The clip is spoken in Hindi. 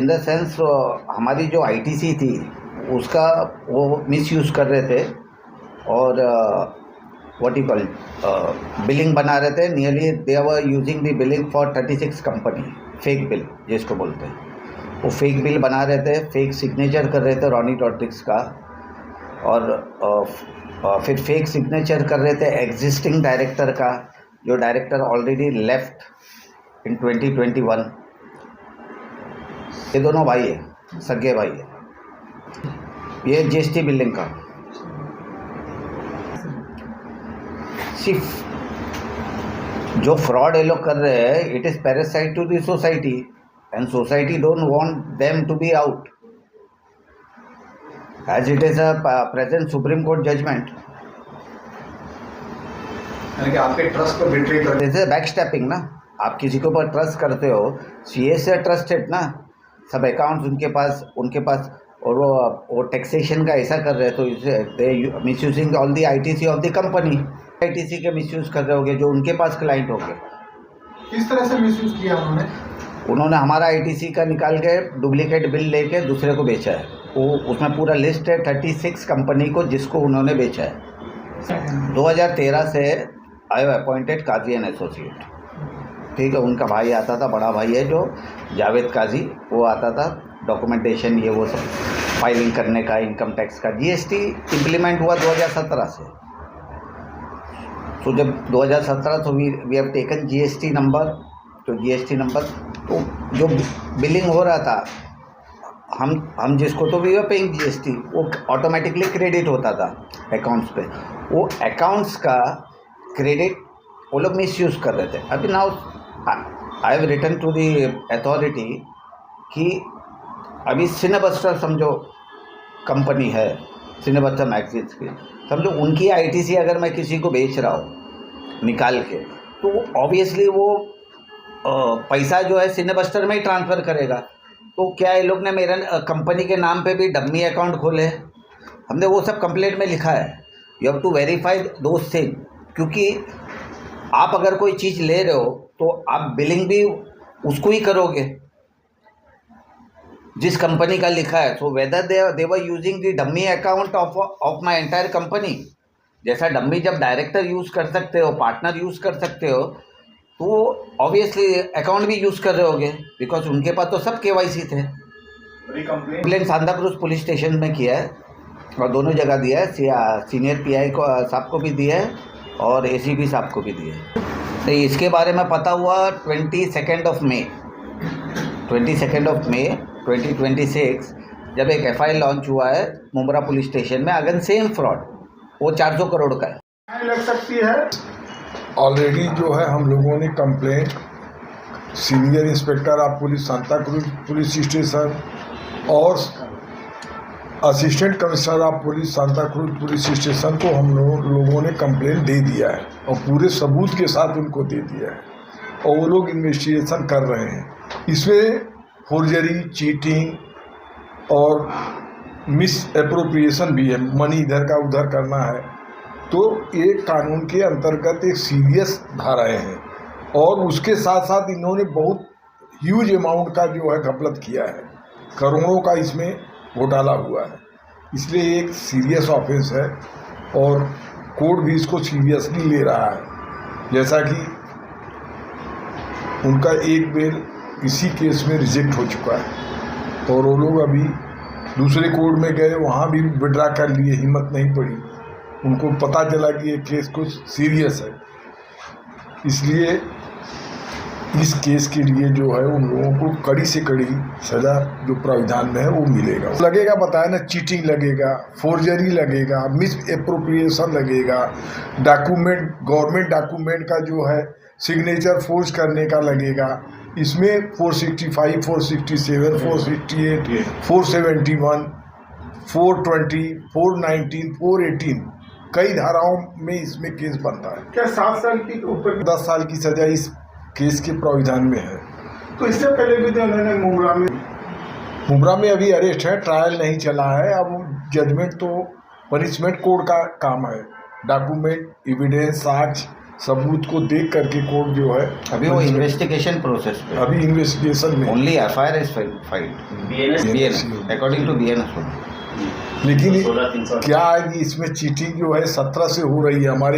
द सेंस हमारी जो आईटीसी थी उसका वो मिसयूज़ कर रहे थे और व्हाट यू कॉल बिलिंग बना रहे थे। Nearly they were using the billing for 36 company, fake bill जिसको बोलते हैं। वो फेक बिल बना रहे थे, फेक सिग्नेचर कर रहे थे रॉनी टॉट्रिक्स का, और फिर फेक सिग्नेचर कर रहे थे एग्जिस्टिंग डायरेक्टर का, जो डायरेक्टर ऑलरेडी लेफ्ट इन 2021। ये दोनों भाई है, सगे भाई है। ये जीएसटी बिल्डिंग का सिर्फ जो फ्रॉड ये लोग कर रहे हैं, it is parasite to the society and society don't want them to be out as it is a present supreme court judgement. यानी कि आपके ट्रस्ट को बिट्रे कर जैसे बैक स्टेपिंग ना, आप किसी के ऊपर ट्रस्ट करते हो, सीए से ट्रस्टेड ना, सब अकाउंट्स उनके पास और वो टैक्सेशन का ऐसा कर रहे हैं, तो इसे misusing all the ITC of the company. ITC के मिसयूज कर रहे होंगे जो उनके पास क्लाइंट होंगे। किस तरह से मिसयूज किया उन्होंने हमारा आईटीसी का निकाल के डुप्लीकेट बिल लेके दूसरे को बेचा है। वो उसमें पूरा लिस्ट है 36 कंपनी को जिसको उन्होंने बेचा है। 2013 से आई अपॉइंटेड काजी एंड एसोसिएट, ठीक है। उनका भाई आता था, बड़ा भाई है जो जावेद काजी, वो आता था डॉक्यूमेंटेशन ये वो सब फाइलिंग करने का, इनकम टैक्स का। जीएसटी इम्प्लीमेंट हुआ 2017 से। तो जब 2017 तो we have taken GST number, तो जीएसटी नंबर तो जो बिलिंग हो रहा था हम जिसको तो वी आर पेइंग जीएसटी, वो ऑटोमेटिकली क्रेडिट होता था अकाउंट्स पे। वो अकाउंट्स का क्रेडिट वो लोग मिसयूज़ कर रहे थे। अभी now I have written to the authority कि अभी सिनेबस्टर समझो कंपनी है, सिनेबस्टर मैगजीन्स की, समझो उनकी आईटीसी अगर मैं किसी को बेच रहा हूँ निकाल के, तो ऑब्वियसली वो पैसा जो है सिनेबस्टर में ही ट्रांसफ़र करेगा। तो क्या ये लोग ने मेरा कंपनी के नाम पे भी डम्मी अकाउंट खोले, हमने वो सब कंप्लेंट में लिखा है। You have to verify those thing, क्योंकि आप अगर कोई चीज़ ले रहे हो तो आप बिलिंग भी उसको ही करोगे जिस कंपनी का लिखा है। So whether they were using the dummy account of my entire company, जैसा डम्मी जब डायरेक्टर यूज़ कर सकते हो, पार्टनर यूज़ कर सकते हो, तो ऑब्वियसली अकाउंट भी यूज़ कर रहे होगे, बिकॉज उनके पास तो सब केवाईसी थे। Complaint Santa Cruz police station में किया है और दोनों जगह दिया है, सीनियर पीआई को साहब को भी दिया है और एसीपी साहब को भी दिया है। तो इसके बारे में पता हुआ 22 मई 2026 जब एक एफआईआर लॉन्च हुआ है मुंब्रा पुलिस स्टेशन में अगेंस्ट सेम फ्रॉड, वो 400 करोड़ का है। लग सकती है ऑलरेडी जो है हम लोगों ने complaint senior inspector of police Santa Cruz police station और assistant commissioner of police Santa Cruz police station को हम लोगों ने कंप्लेंट दे दिया है और पूरे सबूत के साथ उनको दे दिया है और वो लोग इन्वेस्टिगेशन कर रहे हैं। इसमें फोर्जरी, चीटिंग और मिस एप्रोप्रिएशन भी है, मनी इधर का उधर करना है। तो ये कानून के अंतर्गत एक सीरियस धाराएं हैं और उसके साथ साथ इन्होंने बहुत ह्यूज अमाउंट का जो है घपलत किया है, करोड़ों का इसमें घोटाला हुआ है। इसलिए एक सीरियस ऑफेंस है और कोर्ट भी इसको सीरियसली ले रहा है। जैसा कि उनका एक बेल इसी केस में रिजेक्ट हो चुका है और वो लोग अभी दूसरे कोर्ट में गए, वहाँ भी विड्रा कर लिए, हिम्मत नहीं पड़ी। उनको पता चला कि ये केस कुछ सीरियस है, इसलिए इस केस के लिए जो है उन लोगों को कड़ी से कड़ी सज़ा जो प्राविधान में है वो मिलेगा। लगेगा बताया ना, चीटिंग लगेगा, फोर्जरी लगेगा, मिस एप्रोप्रिएशन लगेगा, डॉक्यूमेंट गवर्नमेंट डॉक्यूमेंट का जो है सिग्नेचर फोर्ज करने का लगेगा। इसमें 465, 467, 468, 471, 420, 419, 418 कई धाराओं में इसमें केस बनता है। क्या 7 साल की ऊपर 10 साल की सजा इस केस के प्राविधान में है। तो इससे पहले भी तो उन्होंने मुंब्रा में अभी अरेस्ट है, ट्रायल नहीं चला है। अब जजमेंट तो पनिशमेंट कोर्ट का काम है, डॉक्यूमेंट, एविडेंस, साक्ष्य सबूत को देख करके कोर्ट जो है अभी वो इन्वेस्टिगेशन प्रोसेस पे अभी इन्वेस्टिगेशन में, only FIR is filed BNS according to BNS। लेकिन क्या है कि इसमें चीटिंग जो है 17 से हो रही है हमारे